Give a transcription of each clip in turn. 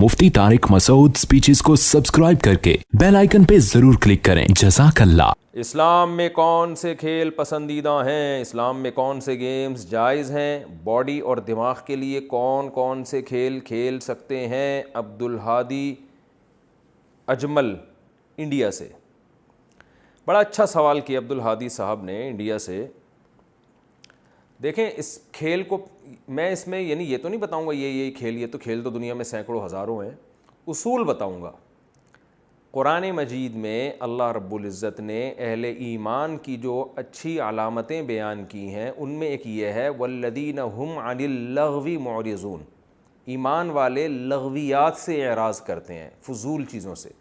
मुफ्ती Tariq Masood speeches को subscribe करके bell icon पे जरूर क्लिक करें। जज़ाकल्लाह। इस्लाम में कौन से खेल पसंदीदा हैं? इस्लाम में कौन से गेम्स जायज़ हैं? बॉडी और दिमाग के लिए कौन कौन से खेल खेल सकते हैं? अब्दुल हादी अजमल इंडिया से बड़ा अच्छा सवाल किया अब्दुल हादी साहब ने इंडिया से। देखें, इस खेल को मैं इसमें यानी ये तो नहीं बताऊंगा ये खेल, ये तो खेल तो दुनिया में सैकड़ों हज़ारों हैं। उसूल बताऊंगा। कुरान मजीद में अल्लाह रब्बुल इज़्ज़त ने अहले ईमान की जो अच्छी अलामतें बयान की हैं उनमें एक ये है, वल्लदीना हुम अनिल लग़वी मुअरिज़ून। ईमान वाले लग़वियात से एराज़ करते हैं, फ़ुज़ूल चीज़ों से।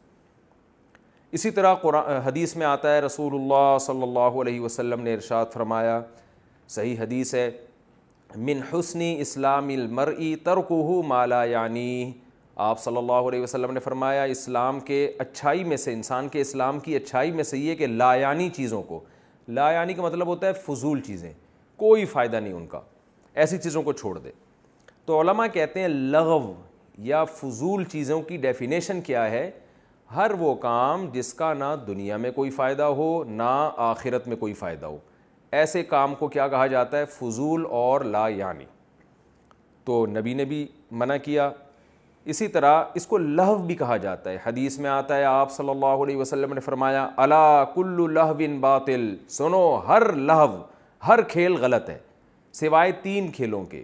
इसी तरह हदीस में आता है, रसूलुल्लाह सल्लल्लाहु अलैहि वसल्लम ने इरशाद फरमाया, सही हदीस है, मिन हुस्नी इस्लामिल मरई तरकुहु मा ला यानी। आप सल्लल्लाहु अलैहि वसल्लम ने फरमाया, इस्लाम के अच्छाई में से, इंसान के इस्लाम की अच्छाई में से ये कि लायानी चीज़ों को, लायानी का मतलब होता है फ़ुज़ूल चीज़ें, कोई फ़ायदा नहीं उनका, ऐसी चीज़ों को छोड़ दे। तो उलमा कहते हैं लगव या फ़ुज़ूल चीज़ों की डेफिनेशन क्या है? हर वो काम जिसका ना दुनिया में कोई फ़ायदा हो ना आखिरत में कोई फ़ायदा हो, ऐसे काम को क्या कहा जाता है? फ़ुज़ूल और ला यानी। तो नबी ने भी मना किया। इसी तरह इसको लहव भी कहा जाता है। हदीस में आता है, आप सल्लल्लाहु अलैहि वसल्लम ने फरमाया, अला कुल्लु लहविन बातिल, सुनो हर लहव, हर खेल गलत है सिवाय 3 खेलों के,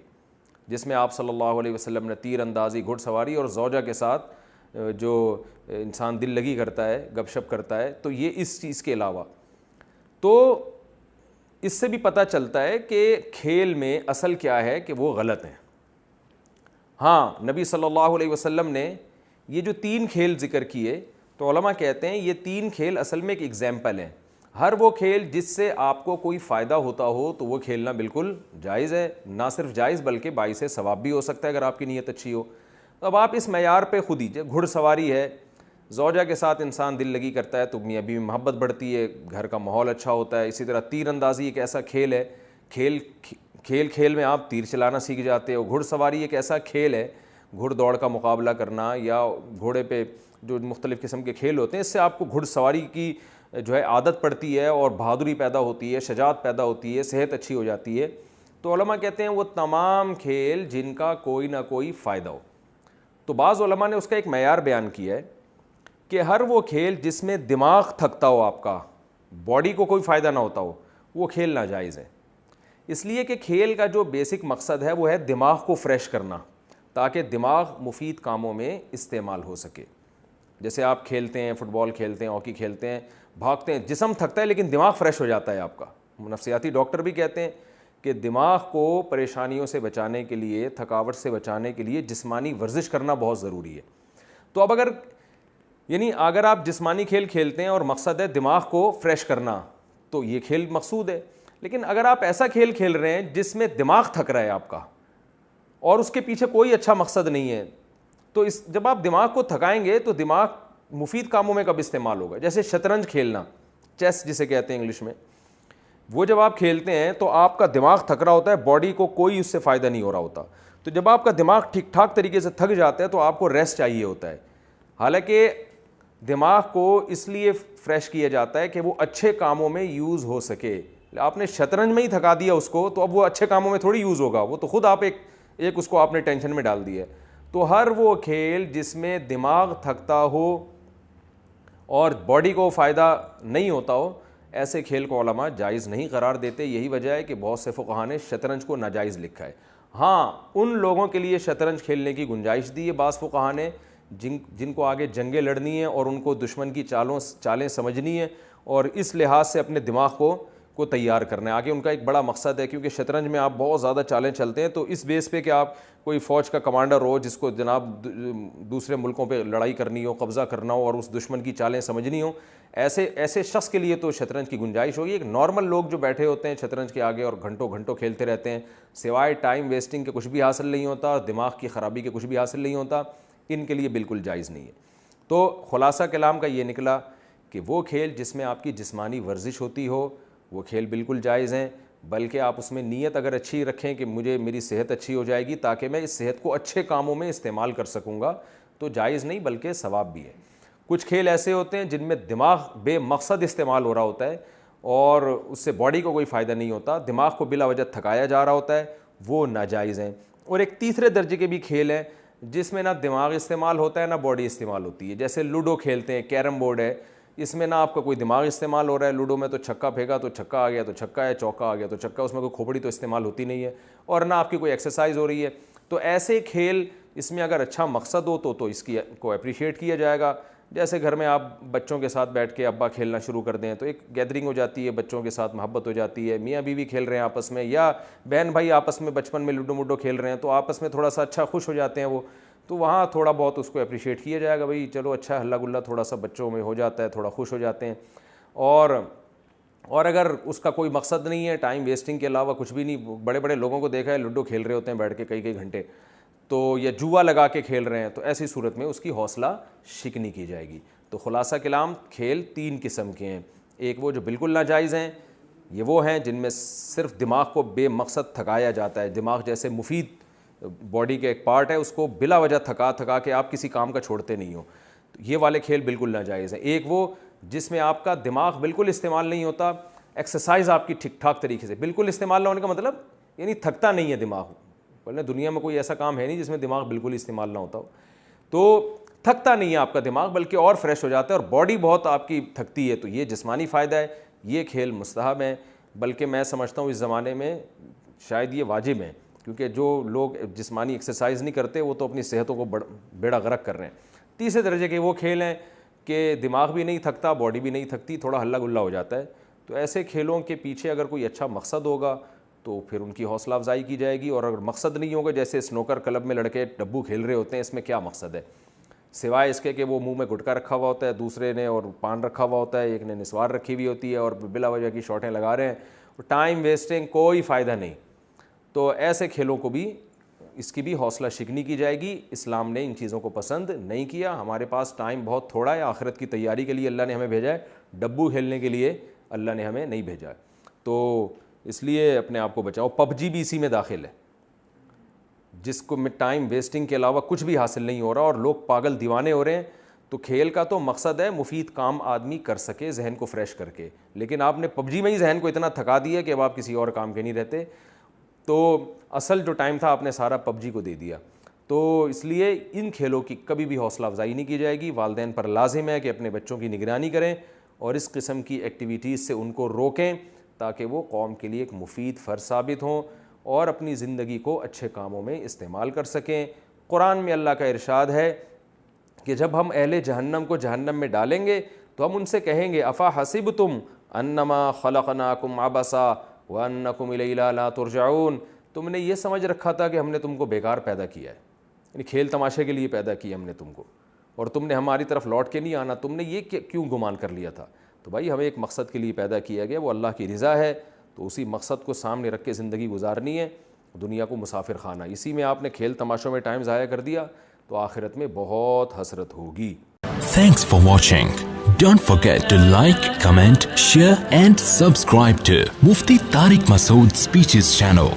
जिसमें आप सल्लल्लाहु अलैहि वसल्लम ने तीर अंदाज़ी, घुड़सवारी और ज़ौजा के साथ जो इंसान दिल लगी करता है, गपशप करता है, तो ये इस चीज़ के अलावा। तो इससे भी पता चलता है कि खेल में असल क्या है कि वो गलत हैं। हाँ, नबी सल्लल्लाहु अलैहि वसल्लम ने ये जो 3 खेल ज़िक्र किए, तो उलमा कहते हैं ये 3 खेल असल में एक एग्जाम्पल हैं। हर वो खेल जिससे आपको कोई फ़ायदा होता हो तो वो खेलना बिल्कुल जायज़ है। ना सिर्फ जायज़ बल्कि बाइस सवाब भी हो सकता है अगर आपकी नीयत अच्छी हो। तो अब आप इस मैयार पे खुद ही, घुड़सवारी है, ज़ौजा के साथ इंसान दिल लगी करता है तो मियाँ बीवी में मोहब्बत बढ़ती है, घर का माहौल अच्छा होता है। इसी तरह तीर अंदाज़ी एक ऐसा खेल है, खेल में आप तीर चलाना सीख जाते हो। घुड़सवारी एक ऐसा खेल है, घुड़दौड़ का मुकाबला करना या घोड़े पे जो मुख्तलिफ़ किस्म के खेल होते हैं, इससे आपको घुड़सवारी की जो है आदत पड़ती है और बहादुरी पैदा होती है, शजाअत पैदा होती है, सेहत अच्छी हो जाती है। तो उलमा कहते हैं वो तमाम खेल जिनका कोई ना कोई फ़ायदा हो। तो बाज़ उलमा ने उसका एक मैयार बयान किया है कि हर वो खेल जिसमें दिमाग थकता हो, आपका बॉडी को कोई फ़ायदा ना होता हो, वो खेल नाजायज़ है। इसलिए कि खेल का जो बेसिक मकसद है वो है दिमाग को फ्रेश करना, ताकि दिमाग मुफीद कामों में इस्तेमाल हो सके। जैसे आप खेलते हैं, फुटबॉल खेलते हैं, हॉकी खेलते हैं, भागते हैं, जिस्म थकता है लेकिन दिमाग फ्रेश हो जाता है आपका। नफ्सियाती डॉक्टर भी कहते हैं कि दिमाग को परेशानियों से बचाने के लिए, थकावट से बचाने के लिए जिस्मानी वर्जिश करना बहुत ज़रूरी है। तो अब अगर आप जिस्मानी खेल खेलते हैं और मकसद है दिमाग को फ्रेश करना, तो ये खेल मकसूद है। लेकिन अगर आप ऐसा खेल खेल रहे हैं जिसमें दिमाग थक रहा है आपका और उसके पीछे कोई अच्छा मकसद नहीं है, तो जब आप दिमाग को थकाएंगे तो दिमाग मुफीद कामों में कब इस्तेमाल होगा? जैसे शतरंज खेलना, चेस जिसे कहते हैं इंग्लिश में, वो जब आप खेलते हैं तो आपका दिमाग थक रहा होता है, बॉडी को कोई उससे फ़ायदा नहीं हो रहा होता। तो जब आपका दिमाग ठीक ठाक तरीके से थक जाता है तो आपको रेस्ट चाहिए होता है। हालांकि दिमाग को इसलिए फ्रेश किया जाता है कि वो अच्छे कामों में यूज़ हो सके। आपने शतरंज में ही थका दिया उसको तो अब वो अच्छे कामों में थोड़ी यूज़ होगा, वो तो खुद आप एक उसको आपने टेंशन में डाल दिया है। तो हर वो खेल जिसमें दिमाग थकता हो और बॉडी को फ़ायदा नहीं होता हो, ऐसे खेल को उलमा जायज़ नहीं करार देते। यही वजह है कि बहुत से फुक़हा ने शतरंज को नाजायज़ लिखा है। हाँ, उन लोगों के लिए शतरंज खेलने की गुंजाइश दी है बाज़ फुक़हा ने जिनको आगे जंगें लड़नी है और उनको दुश्मन की चालें समझनी है और इस लिहाज से अपने दिमाग को तैयार करना है। आगे उनका एक बड़ा मकसद है, क्योंकि शतरंज में आप बहुत ज़्यादा चालें चलते हैं। तो इस बेस पे कि आप कोई फ़ौज का कमांडर हो जिसको जनाब दूसरे मुल्कों पे लड़ाई करनी हो, कब्ज़ा करना हो और उस दुश्मन की चालें समझनी हो, ऐसे शख्स के लिए तो शतरंज की गुंजाइश होगी। एक नॉर्मल लोग जो बैठे होते हैं शतरंज के आगे और घंटों घंटों खेलते रहते हैं, सिवाय टाइम वेस्टिंग के कुछ भी हासिल नहीं होता, दिमाग की ख़राबी के कुछ भी हासिल नहीं होता, इनके लिए बिल्कुल जायज़ नहीं है। तो खुलासा कलाम का ये निकला कि वो खेल जिसमें आपकी जिस्मानी वर्जिश होती हो वो खेल बिल्कुल जायज़ हैं, बल्कि आप उसमें नीयत अगर अच्छी रखें कि मेरी सेहत अच्छी हो जाएगी ताकि मैं इस सेहत को अच्छे कामों में इस्तेमाल कर सकूँगा, تو جائز نہیں بلکہ ثواب بھی ہے. کچھ کھیل ایسے ہوتے ہیں جن میں دماغ بے مقصد استعمال ہو رہا ہوتا ہے اور اس سے باڈی کو کوئی فائدہ نہیں ہوتا, دماغ کو بلا وجہ تھکایا جا رہا ہوتا ہے, وہ ناجائز ہیں. اور ایک تیسرے درجے کے بھی کھیل ہیں جس میں نہ دماغ استعمال ہوتا ہے نہ باڈی استعمال ہوتی ہے, جیسے لوڈو کھیلتے ہیں, کیرم بورڈ ہے, اس میں نہ آپ کا کوئی دماغ استعمال ہو رہا ہے. لوڈو میں تو چھکا پھینکا تو چھکا آ گیا تو چھکا ہے, چوکا آ گیا تو چھکا, اس میں کوئی کھوپڑی تو استعمال ہوتی نہیں ہے اور نہ آپ کی کوئی ایکسرسائز ہو رہی ہے. تو ایسے کھیل اس میں اگر اچھا مقصد ہو تو اس کی کو اپریشیٹ کیا جائے گا. جیسے گھر میں آپ بچوں کے ساتھ بیٹھ کے ابا کھیلنا شروع کر دیں تو ایک گیدرنگ ہو جاتی ہے, بچوں کے ساتھ محبت ہو جاتی ہے, میاں بیوی کھیل رہے ہیں آپس میں, یا بہن بھائی آپس میں بچپن میں لوڈو موڈو کھیل رہے ہیں تو آپس میں تھوڑا سا اچھا خوش ہو جاتے ہیں وہ, تو وہاں تھوڑا بہت اس کو اپریشیٹ کیا جائے گا, بھائی چلو اچھا ہلا گلا تھوڑا سا بچوں میں ہو جاتا ہے, تھوڑا خوش ہو جاتے ہیں. اور اگر اس کا کوئی مقصد نہیں ہے, ٹائم ویسٹنگ کے علاوہ کچھ بھی نہیں, بڑے بڑے لوگوں کو دیکھا ہے لوڈو کھیل رہے ہوتے ہیں بیٹھ کے کئی گھنٹے, تو یا جوا لگا کے کھیل رہے ہیں, تو ایسی صورت میں اس کی حوصلہ شکنی کی جائے گی. تو خلاصہ کلام کھیل 3 قسم کے ہیں. ایک وہ جو بالکل ناجائز ہیں, یہ وہ ہیں جن میں صرف دماغ کو بے مقصد تھکایا جاتا ہے, دماغ جیسے مفید باڈی کا ایک پارٹ ہے, اس کو بلا وجہ تھکا کے آپ کسی کام کا چھوڑتے نہیں ہو, تو یہ والے کھیل بالکل ناجائز ہیں. ایک وہ جس میں آپ کا دماغ بالکل استعمال نہیں ہوتا, ایکسرسائز آپ کی ٹھیک ٹھاک طریقے سے, بالکل استعمال نہ ہونے کا مطلب یعنی تھکتا نہیں ہے دماغ, بولے دنیا میں کوئی ایسا کام ہے نہیں جس میں دماغ بالکل استعمال نہ ہوتا ہو, تو تھکتا نہیں ہے آپ کا دماغ بلکہ اور فریش ہو جاتا ہے, اور باڈی بہت آپ کی تھکتی ہے, تو یہ جسمانی فائدہ ہے, یہ کھیل مستحب ہیں, بلکہ میں سمجھتا ہوں اس زمانے میں شاید یہ واجب ہیں, کیونکہ جو لوگ جسمانی ایکسرسائز نہیں کرتے وہ تو اپنی صحتوں کو بیڑا غرق کر رہے ہیں. تیسرے درجے کے وہ کھیل ہیں کہ دماغ بھی نہیں تھکتا, باڈی بھی نہیں تھکتی, تھوڑا ہلا گلا ہو جاتا ہے, تو ایسے کھیلوں کے پیچھے اگر کوئی اچھا مقصد ہوگا تو پھر ان کی حوصلہ افزائی کی جائے گی. اور اگر مقصد نہیں ہوگا, جیسے سنوکر کلب میں لڑکے ڈبو کھیل رہے ہوتے ہیں, اس میں کیا مقصد ہے سوائے اس کے کہ وہ منہ میں گٹکا رکھا ہوا ہوتا ہے, دوسرے نے اور پان رکھا ہوا ہوتا ہے, ایک نے نسوار رکھی ہوئی ہوتی ہے اور بلا وجہ کی شاٹیں لگا رہے ہیں, ٹائم ویسٹنگ, کوئی فائدہ نہیں. تو ایسے کھیلوں کو بھی اس کی بھی حوصلہ شکنی کی جائے گی. اسلام نے ان چیزوں کو پسند نہیں کیا. ہمارے پاس ٹائم بہت تھوڑا ہے, آخرت کی تیاری کے لیے اللہ نے ہمیں بھیجا ہے, ڈبو کھیلنے کے لیے اللہ نے ہمیں نہیں بھیجا ہے. تو اس لیے اپنے آپ کو بچاؤ. پب جی بھی اسی میں داخل ہے, جس کو میں ٹائم ویسٹنگ کے علاوہ کچھ بھی حاصل نہیں ہو رہا اور لوگ پاگل دیوانے ہو رہے ہیں. تو کھیل کا تو مقصد ہے مفید کام آدمی کر سکے ذہن کو فریش کر کے, لیکن آپ نے پب جی میں ہی ذہن کو اتنا تھکا دیا کہ اب آپ کسی اور کام کے نہیں رہتے, تو اصل جو ٹائم تھا آپ نے سارا پب جی کو دے دیا. تو اس لیے ان کھیلوں کی کبھی بھی حوصلہ افزائی نہیں کی جائے گی. والدین پر لازم ہے کہ اپنے بچوں کی نگرانی کریں اور اس قسم کی ایکٹیویٹیز سے ان کو روکیں تاکہ وہ قوم کے لیے ایک مفید فرد ثابت ہوں اور اپنی زندگی کو اچھے کاموں میں استعمال کر سکیں. قرآن میں اللہ کا ارشاد ہے کہ جب ہم اہل جہنم کو جہنم میں ڈالیں گے تو ہم ان سے کہیں گے افا حسبتم انما خلقناکم عبثا وانکم الینا لا ترجعون, تم نے یہ سمجھ رکھا تھا کہ ہم نے تم کو بیکار پیدا کیا ہے, یعنی کھیل تماشے کے لیے پیدا کیا ہم نے تم کو, اور تم نے ہماری طرف لوٹ کے نہیں آنا, تم نے یہ کیوں گمان کر لیا تھا. تو بھائی ہمیں ایک مقصد کے لیے پیدا کیا گیا, وہ اللہ کی رضا ہے, تو اسی مقصد کو سامنے رکھ کے زندگی گزارنی ہے. دنیا کو مسافر خانہ, اسی میں آپ نے کھیل تماشوں میں ٹائم ضائع کر دیا تو آخرت میں بہت حسرت ہوگی. Thanks for watching. Don't forget to like, comment, share and subscribe to Mufti Tariq Masood Speeches channel.